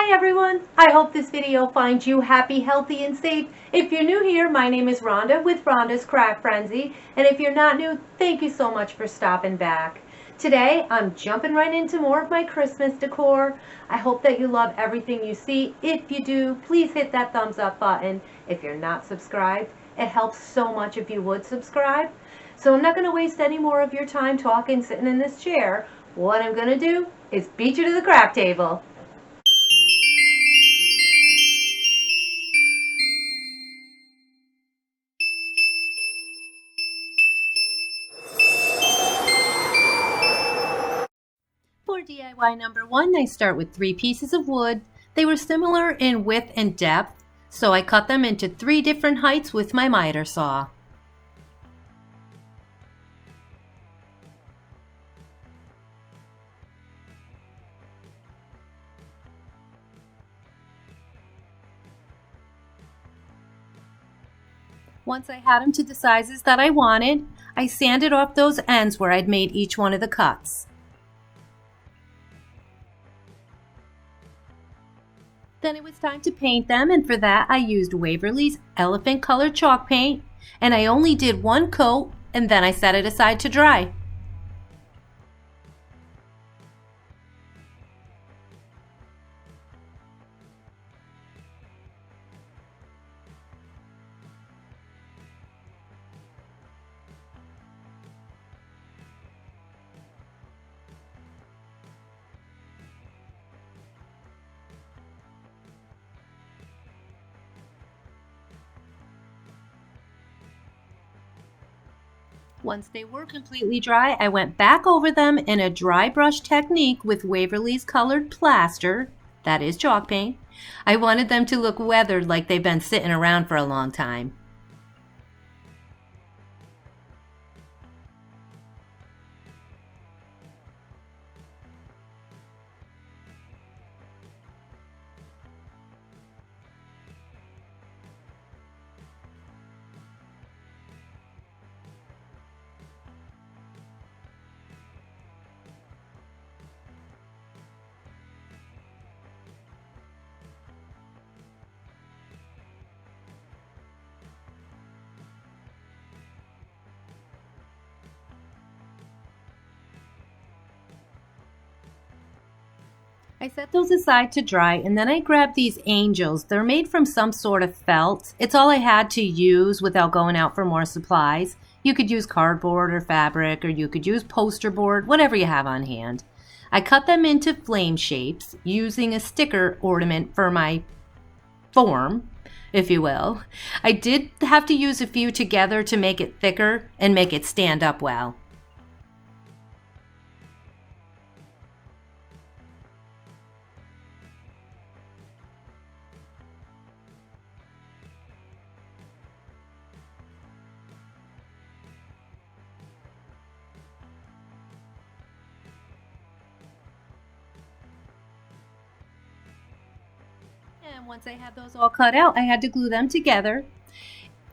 Hi everyone! I hope this video finds you happy, healthy, and safe. If you're new here, my name is Rhonda with Rhonda's Craft Frenzy. And if you're not new, thank you so much for stopping back. Today, I'm jumping right into more of my Christmas decor. I hope that you love everything you see. If you do, please hit that thumbs up button. If you're not subscribed, it helps so much if you would subscribe. So I'm not going to waste any more of your time talking, sitting in this chair. What I'm going to do is beat you to the craft table. For DIY number 1, I start with 3 pieces of wood. They were similar in width and depth, so I cut them into 3 different heights with my miter saw. Once I had them to the sizes that I wanted, I sanded off those ends where I'd made each one of the cuts. Then it was time to paint them, and for that I used Waverly's Elephant Color chalk paint, and I only did 1 coat and then I set it aside to dry. Once they were completely dry, I went back over them in a dry brush technique with Waverly's colored plaster, that is chalk paint. I wanted them to look weathered, like they've been sitting around for a long time. I set those aside to dry, and then I grabbed these angels. They're made from some sort of felt. It's all I had to use without going out for more supplies. You could use cardboard or fabric, or you could use poster board, whatever you have on hand. I cut them into flame shapes using a sticker ornament for my form, if you will. I did have to use a few together to make it thicker and make it stand up well. And once I had those all cut out, I had to glue them together.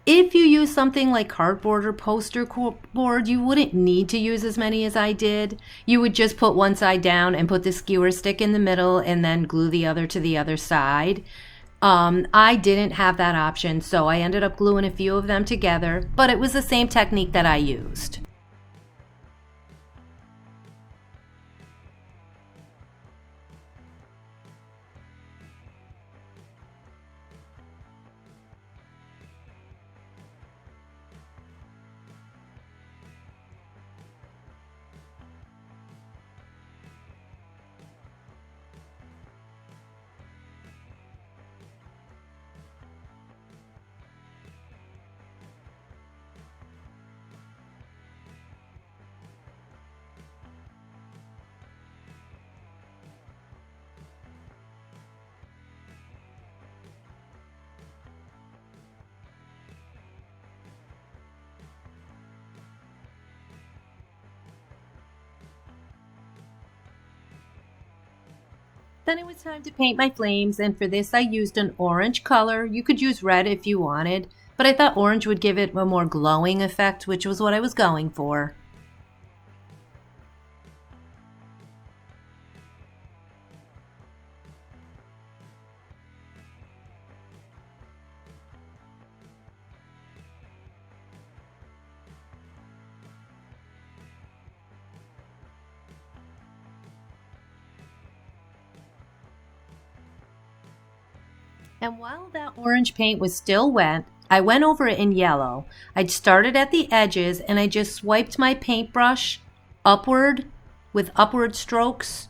If you use something like cardboard or poster board, you wouldn't need to use as many as I did. You would just put one side down and put the skewer stick in the middle and then glue the other to the other side. I didn't have that option, so I ended up gluing a few of them together, but it was the same technique that I used. Then it was time to paint my flames, and for this I used an orange color. You could use red if you wanted, but I thought orange would give it a more glowing effect, which was what I was going for. And while that orange paint was still wet, I went over it in yellow. I'd started at the edges and I just swiped my paintbrush upward with upward strokes.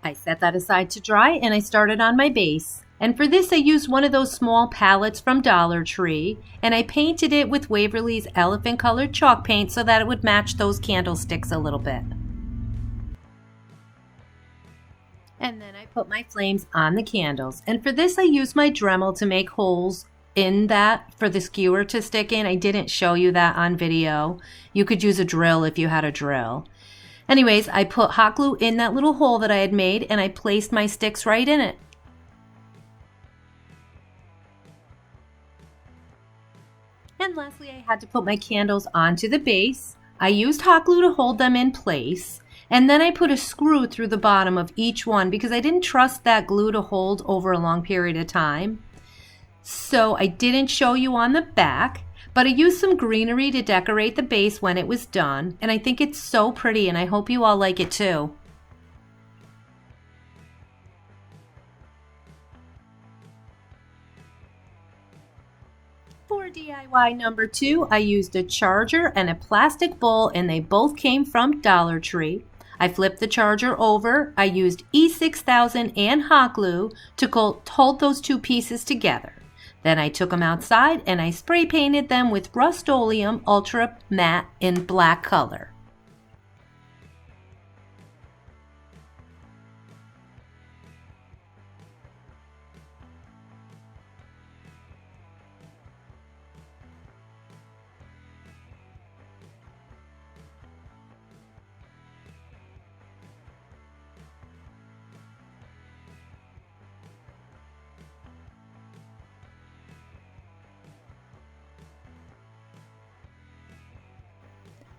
I set that aside to dry and I started on my base. And for this I used one of those small palettes from Dollar Tree and I painted it with Waverly's elephant colored chalk paint so that it would match those candlesticks a little bit. And then I put my flames on the candles. And for this I used my Dremel to make holes in that for the skewer to stick in. I didn't show you that on video. You could use a drill if you had a drill. Anyways, I put hot glue in that little hole that I had made and I placed my sticks right in it. And lastly, I had to put my candles onto the base. I used hot glue to hold them in place. And then I put a screw through the bottom of each one because I didn't trust that glue to hold over a long period of time. So I didn't show you on the back. But I used some greenery to decorate the base when it was done, and I think it's so pretty and I hope you all like it too. For DIY number 2, I used a charger and a plastic bowl and they both came from Dollar Tree. I flipped the charger over, I used E6000 and hot glue to hold those two pieces together. Then I took them outside and I spray painted them with Rust-Oleum Ultra Matte in black color.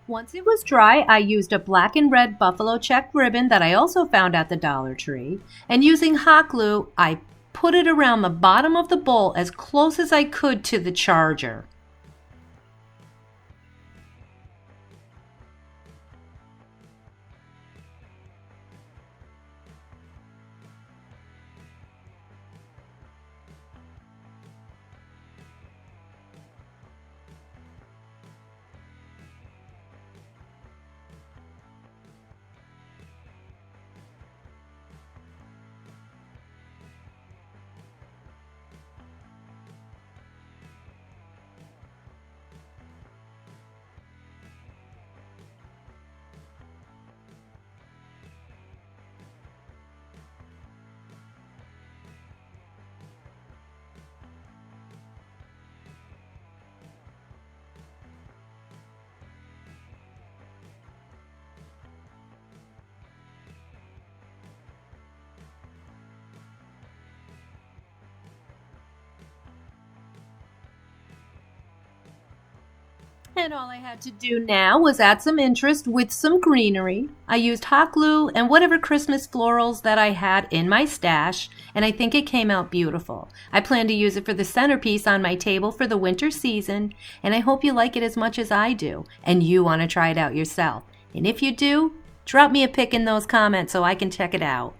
Once it was dry, I used a black and red buffalo check ribbon that I also found at the Dollar Tree, and using hot glue, I put it around the bottom of the bowl as close as I could to the charger. And all I had to do now was add some interest with some greenery. I used hot glue and whatever Christmas florals that I had in my stash, and I think it came out beautiful. I plan to use it for the centerpiece on my table for the winter season, and I hope you like it as much as I do, and you want to try it out yourself. And if you do, drop me a pic in those comments so I can check it out.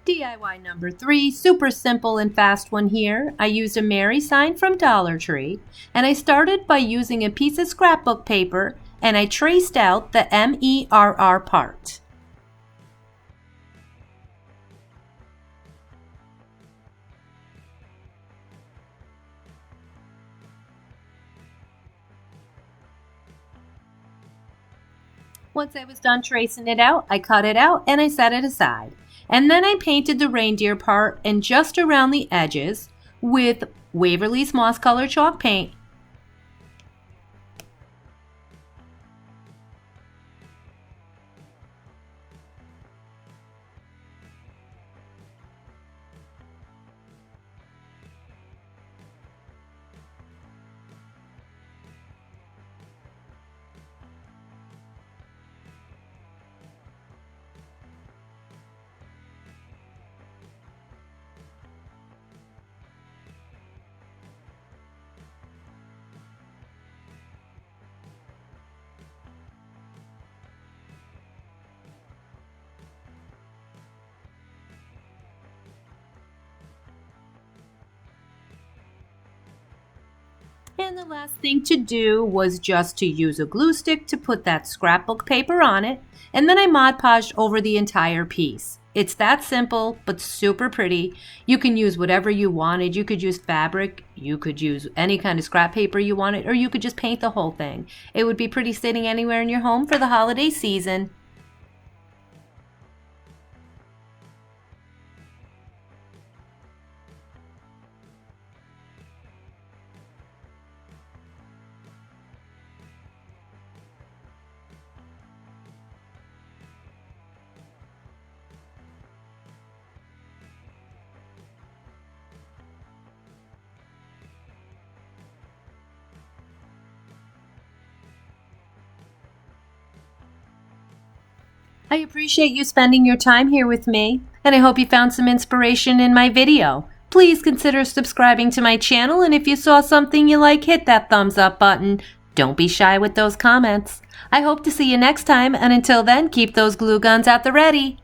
DIY number 3, super simple and fast one here. I used a Mary sign from Dollar Tree, and I started by using a piece of scrapbook paper, and I traced out the MERR part. Once I was done tracing it out, I cut it out and I set it aside. And then I painted the reindeer part and just around the edges with Waverly's Moss Color chalk paint. And the last thing to do was just to use a glue stick to put that scrapbook paper on it, and then I Mod Podged over the entire piece. It's that simple, but super pretty. You can use whatever you wanted. You could use fabric, you could use any kind of scrap paper you wanted, or you could just paint the whole thing. It would be pretty sitting anywhere in your home for the holiday season. I appreciate you spending your time here with me, and I hope you found some inspiration in my video. Please consider subscribing to my channel, and if you saw something you like, hit that thumbs up button. Don't be shy with those comments. I hope to see you next time, and until then, keep those glue guns at the ready.